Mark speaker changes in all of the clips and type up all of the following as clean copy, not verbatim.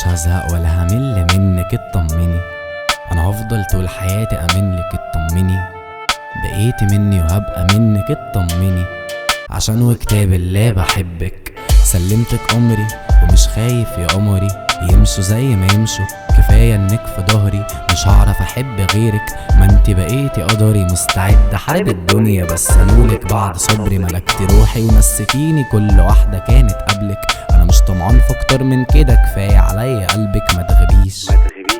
Speaker 1: مش هزهق ولا همل منك اطمني، انا هفضل طول حياتي امنلك اطمني، بقيت مني وهبقى منك اطمني، عشان وكتاب الله بحبك سلمتك عمري ومش خايف يا قمري يمشوا زي ما يمشوا، كفاية انك في ظهري مش هعرف احب غيرك، ما انت بقيتي قدري مستعد احارب الدنيا بس انولك بعد صبري، ملكتي روحي ونسيتيني كل واحدة كانت قبلك، انا مش طمعان في اكتر من كده كفاية عليا قلبك ما تغبيش،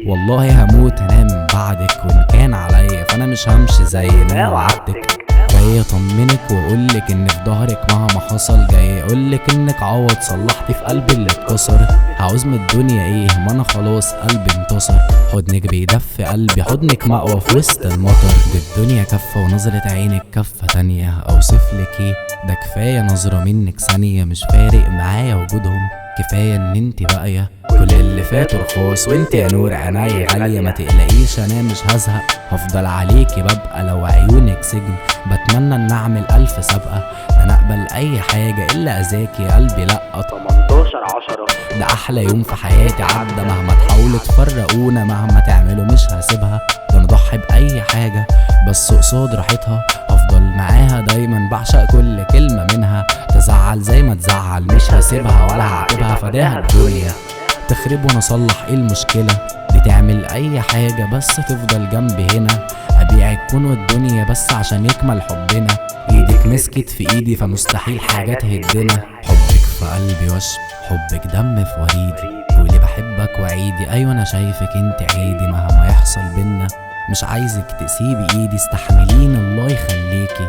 Speaker 1: والله هموت انام من بعدك وان كان عليا فانا مش همشي زي ما وعدتك، جاي اطمنك واقولك ان في ظهرك مهما حصل، جاي اقولك انك عوض صلحتي في قلبي اللي اتكسر، هعوز من الدنيا ايه ما انا خلاص قلبي انتصر، حضنك بيدفي قلبي حضنك مأوى في وسط المطر، دي الدنيا كفة ونظرة عينك كفة تانية، اوصفلك ايه ده كفاية نظرة منك ثانية، مش فارق معايا وجودهم كفاية ان انتي باقية، كل اللي فات رخاص وانتي يا نور عينيا غالية، ما تقلقيش انا مش هزهق هفضل عليكي ببقى لو عيونك سجن، بتمنى ان اعمل 1000 سابقة، انا اقبل اي حاجة الا اذاكي يا قلبي لا 18/10 ده احلى يوم في حياتي عدى، مهما تحاولوا تفرقونا مهما تعملوا مش هسيبها، ده انا اضحي باي حاجة بس قصاد راحتها، هفضل معاها دايما بعشق كل كلمة منها، تزعل زي ما تزعل مش هسيبها ولا هعاتبها، فداها الدنيا تخرب وانا اصلح ايه المشكلة، دي تعمل اي حاجة بس تفضل جنبي هنا، ابيع الكون والدنيا بس عشان يكمل حبنا، ايدك مسكت في ايدي فمستحيل حاجة تهدنا، حبك في قلبي وشم حبك دم في وريدي، قولي بحبك وعيدي ايوه انا شايفك انت عيدي، مهما يحصل بينا مش عايزك تسيبي ايدي، استحمليني الله يخليكي،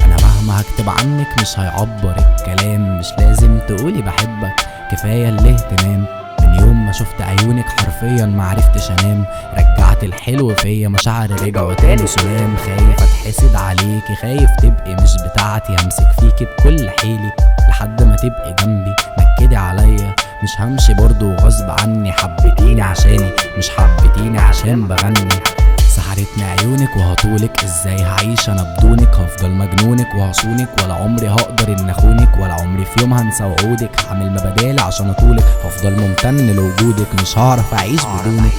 Speaker 1: انا مهما هكتب عنك مش هيعبر الكلام، مش لازم تقولي بحبك كفاية الاهتمام، من يوم ما شفت عيونك حرفيا معرفتش انام، رجعت الحلو فيا مشاعري رجعوا تاني سلام، خايف اتحسد عليكي خايف تبقي مش بتاعتي، همسك فيكي بكل حيلي لحد ما تبقي جنبي، نكدي عليا مش همشي برضو غصب عني، حبتيني عشاني مش حبتيني عشان بغني، سحرتني عيونك وهطولك ازاي هعيش انا بدونك، هفضل مجنونك وهصونك ولا عمري هقدر ان اخونك، ولا عمري في يوم هنسى وعودك، هعمل مبادالي عشان اطولك، هفضل ممتن لوجودك مش هعرف اعيش بدونك.